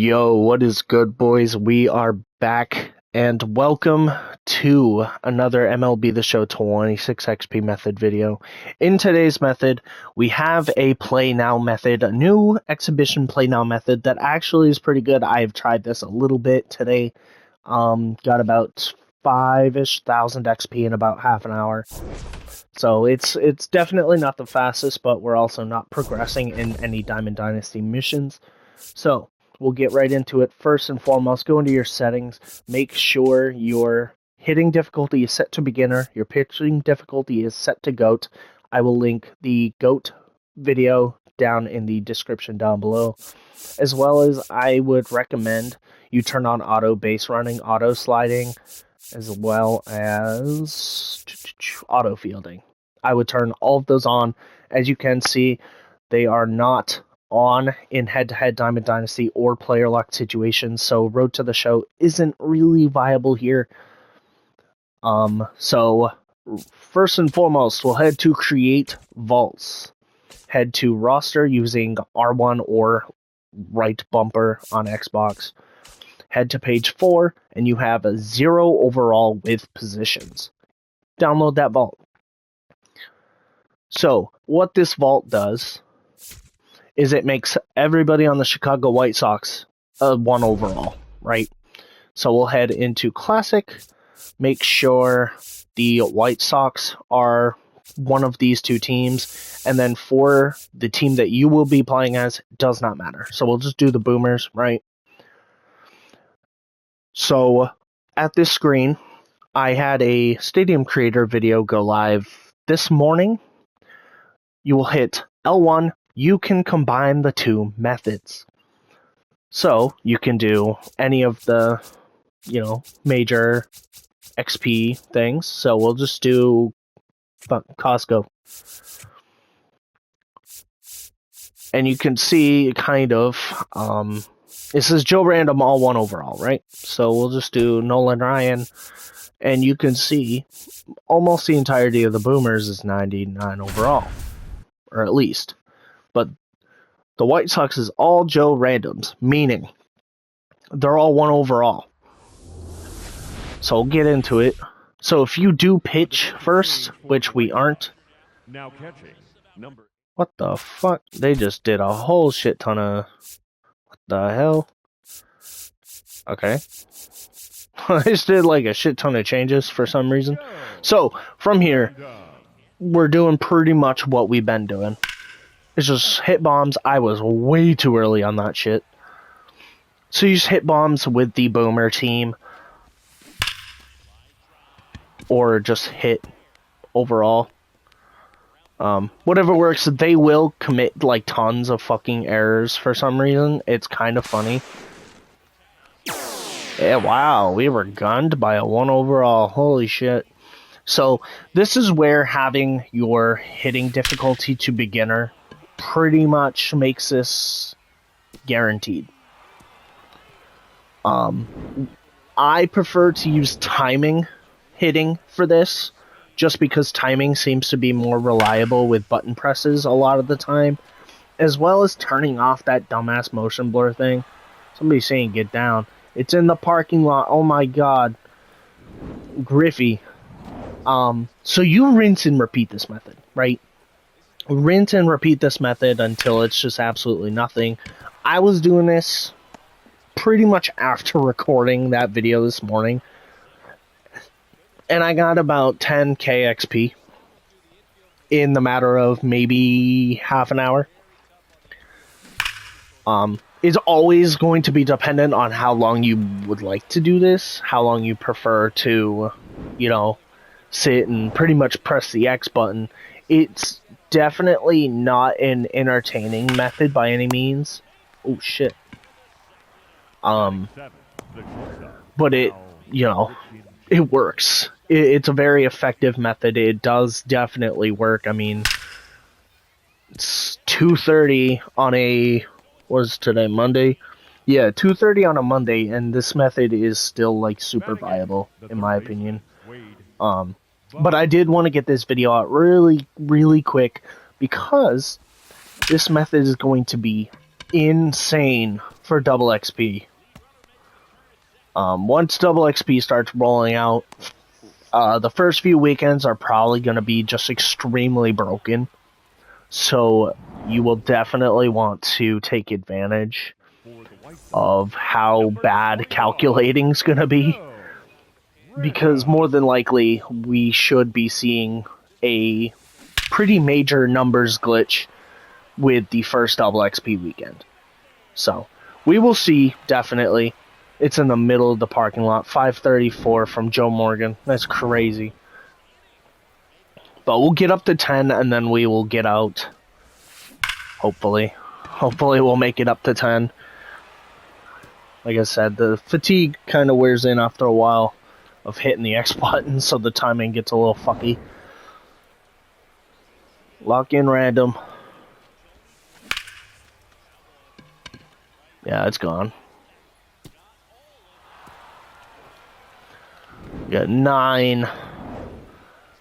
Yo, what is good, boys? We are back, and welcome to another MLB The Show 26 XP method video. In today's method, we have a Play Now method, a new exhibition Play Now method that actually is pretty good. I've tried this a little bit today. Got about 5-ish thousand XP in about half an hour. So it's definitely not the fastest, but we're also not progressing in any Diamond Dynasty missions. So we'll get right into it. First and foremost, go into your settings. Make sure your hitting difficulty is set to beginner. Your pitching difficulty is set to GOAT. I will link the GOAT video down in the description down below. As well as I would recommend you turn on auto base running, auto sliding, as well as auto fielding. I would turn all of those on. As you can see, they are not on in head-to-head Diamond Dynasty or player lock situations, so Road to the Show isn't really viable here. So first and foremost, we'll head to create vaults. Head to roster using R1 or right bumper on Xbox. Head to page 4, and you have a 0 overall with positions. Download that vault. So what this vault does is it makes everybody on the Chicago White Sox a 1 overall, right? So we'll head into Classic, make sure the White Sox are one of these two teams, and then for the team that you will be playing as, does not matter. So we'll just do the Boomers, right? So at this screen, I had a Stadium Creator video go live this morning. You will hit L1. You can combine the two methods. So you can do any of the, major XP things. So we'll just do Costco. And you can see kind of, this is Joe Random all 1 overall, right? So we'll just do Nolan Ryan. And you can see almost the entirety of the Boomers is 99 overall. Or at least. But the White Sox is all Joe Randoms, meaning they're all 1 overall. So we'll get into it. So if you do pitch first, which we aren't. Now catching number. What the fuck? They just did a whole shit ton of. What the hell? Okay. They just did like a shit ton of changes for some reason. So from here, we're doing pretty much what we've been doing. It's just hit bombs. I was way too early on that shit. So you just hit bombs with the Boomer team. Or just hit overall. Whatever works. They will commit like tons of fucking errors for some reason. It's kind of funny. Yeah, wow. We were gunned by a 1 overall. Holy shit. So this is where having your hitting difficulty to beginner pretty much makes this guaranteed. I prefer to use timing hitting for this, just because timing seems to be more reliable with button presses a lot of the time, as well as turning off that dumbass motion blur thing. Somebody's saying get down. It's in the parking lot. Oh my god. Griffey. So you rinse and repeat this method, right? Rinse and repeat this method until it's just absolutely nothing. I was doing this pretty much after recording that video this morning. And I got about 10k XP in the matter of maybe half an hour. It's always going to be dependent on how long you would like to do this, how long you prefer to, sit and pretty much press the X button. It's definitely not an entertaining method by any means. Oh shit. But it works. It's a very effective method. It does definitely work. I mean, it's 2:30 on a, what is today, Monday? Yeah, 2:30 on a Monday, and this method is still like super viable in my opinion. But I did want to get this video out really, really quick because this method is going to be insane for double XP. Once double XP starts rolling out, the first few weekends are probably going to be just extremely broken. So you will definitely want to take advantage of how bad calculating is going to be. Because more than likely, we should be seeing a pretty major numbers glitch with the first double XP weekend. So, we will see, definitely. It's in the middle of the parking lot, 534 from Joe Morgan. That's crazy. But we'll get up to 10, and then we will get out. Hopefully. Hopefully we'll make it up to 10. Like I said, the fatigue kind of wears in after a while of hitting the X button, so the timing gets a little fucky. Lock in random. Yeah, it's gone. We got 9.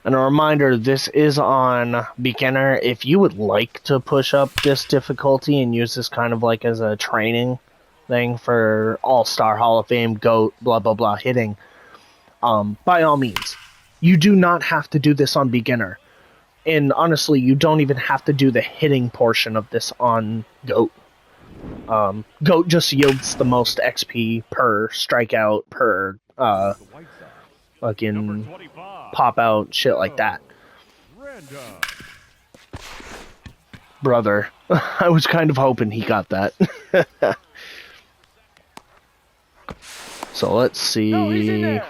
And a reminder, this is on beginner. If you would like to push up this difficulty and use this kind of like as a training thing for All-Star, Hall of Fame, GOAT, blah, blah, blah, hitting, by all means. You do not have to do this on beginner. And honestly, you don't even have to do the hitting portion of this on GOAT. GOAT just yields the most XP per strikeout, per fucking pop out, shit like that. Brother, I was kind of hoping he got that. So let's see.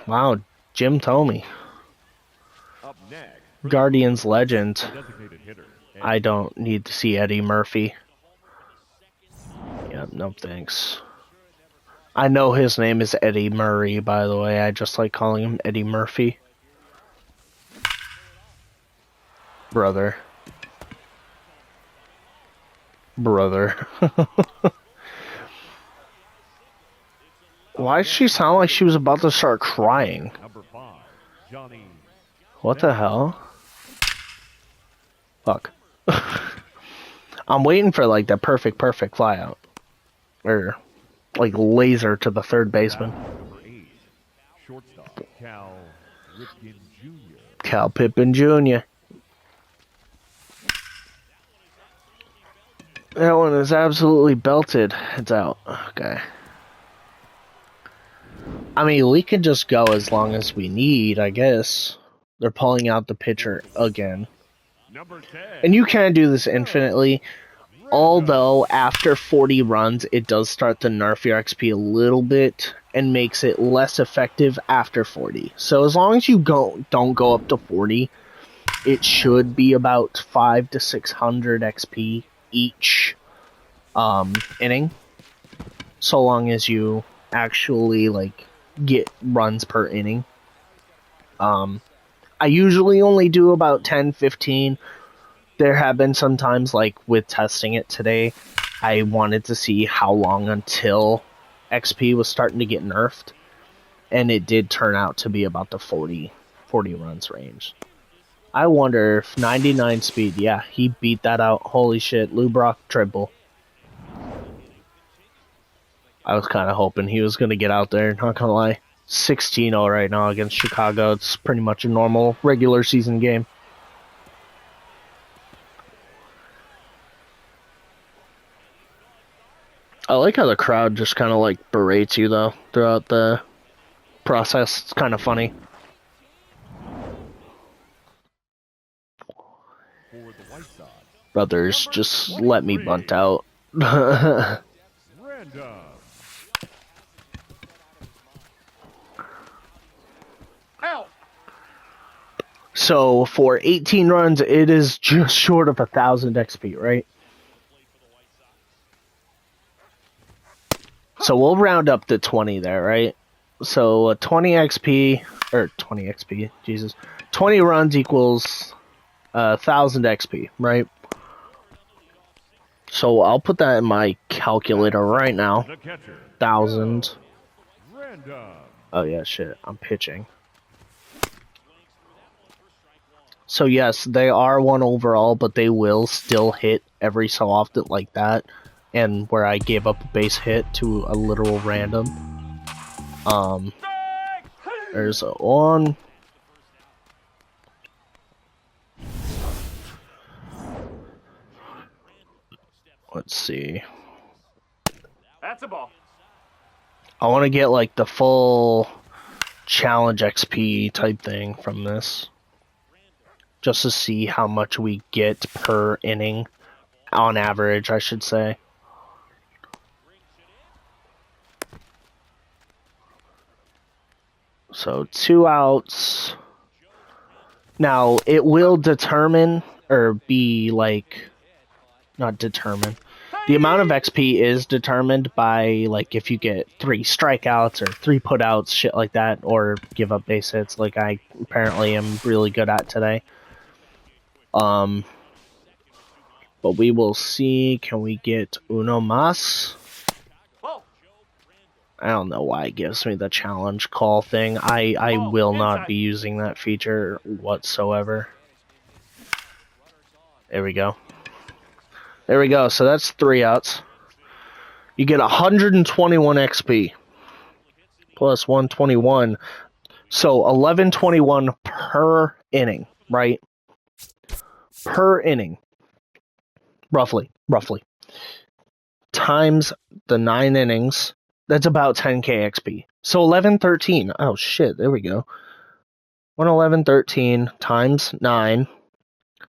Wow, Jim Thome. Guardians legend. I don't need to see Eddie Murphy. Yeah, no thanks. I know his name is Eddie Murray, by the way. I just like calling him Eddie Murphy. Brother. Brother. Why does she sound like she was about to start crying? What the hell? Fuck. I'm waiting for like the perfect flyout. Or like laser to the third baseman. Cal Pippen Jr. That one is absolutely belted. It's out. Okay. I mean, we can just go as long as we need, I guess. They're pulling out the pitcher again. And you can do this infinitely. Although, after 40 runs, it does start to nerf your XP a little bit and makes it less effective after 40. So as long as you don't go up to 40, it should be about 500 to 600 XP each inning. So long as you actually like get runs per inning. I usually only do about 10, 15. There have been some times, like with testing it today, I wanted to see how long until XP was starting to get nerfed. And it did turn out to be about the 40 runs range. I wonder if 99 speed, yeah, he beat that out. Holy shit, Lou Brock triple. I was kind of hoping he was going to get out there, not going to lie. 16-0 right now against Chicago. It's pretty much a normal regular season game. I like how the crowd just kind of like berates you though throughout the process. It's kind of funny. Brothers, just let me bunt out. So for 18 runs, it is just short of 1,000 XP, right? So we'll round up to 20 there, right? So 20 XP, or 20 XP, Jesus. 20 runs equals 1,000 XP, right? So I'll put that in my calculator right now. 1,000. Oh yeah, shit, I'm pitching. So yes, they are 1 overall, but they will still hit every so often like that. and where I gave up a base hit to a literal random. There's one. Let's see. That's a ball. I want to get like the full challenge XP type thing from this, just to see how much we get per inning, on average, I should say. So 2 outs. Now it will determine, or be like, not determine. The amount of XP is determined by, like, if you get 3 strikeouts or 3 putouts, shit like that, or give up base hits, like I apparently am really good at today. But we will see. Can we get uno mas? I don't know why it gives me the challenge call thing. I will not be using that feature whatsoever. There we go. There we go. So that's 3 outs. You get 121 XP. Plus 121. So 1121 per inning, right? Per inning. Roughly. Times the 9 innings. That's about 10k XP. So 1113. Oh shit, there we go. 11113 times 9.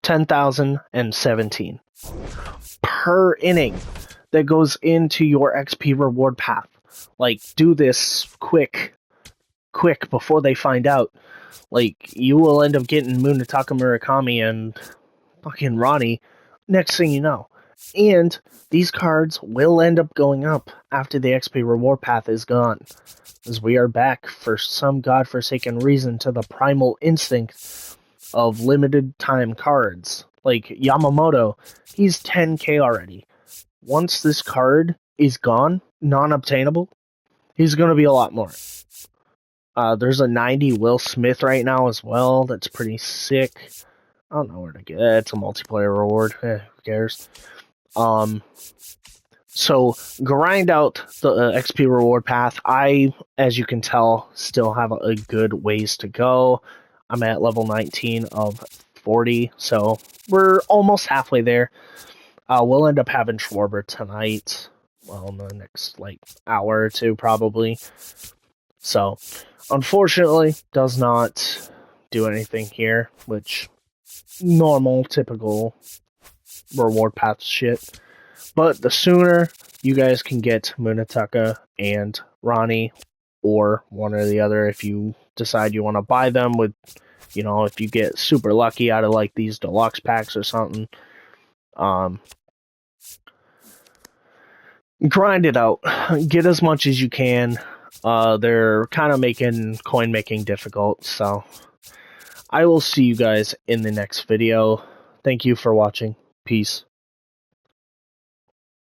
10,017 per inning that goes into your XP reward path. Like, do this quick before they find out. Like, you will end up getting Munetaka Murakami and fucking Ronnie next thing you know. And these cards will end up going up after the XP reward path is gone, as we are back for some godforsaken reason to the primal instinct of limited time cards. Like Yamamoto, he's 10k already. Once this card is gone, non-obtainable, he's going to be a lot more. There's a 90 Will Smith right now as well. That's pretty sick. I don't know where to get it. It's a multiplayer reward. Who cares? So grind out the XP reward path. I, as you can tell, still have a good ways to go. I'm at level 19 of 40, so we're almost halfway there. We'll end up having Schwarber tonight. Well, in the next, hour or two, probably. So, unfortunately, does not do anything here, which, normal, typical reward path shit. But the sooner you guys can get Munetaka and Ronnie, or one or the other, if you decide you want to buy them with, if you get super lucky out of these deluxe packs or something, grind it out. Get as much as you can. They're kind of making coin making difficult, so I will see you guys in the next video. Thank you for watching. Peace.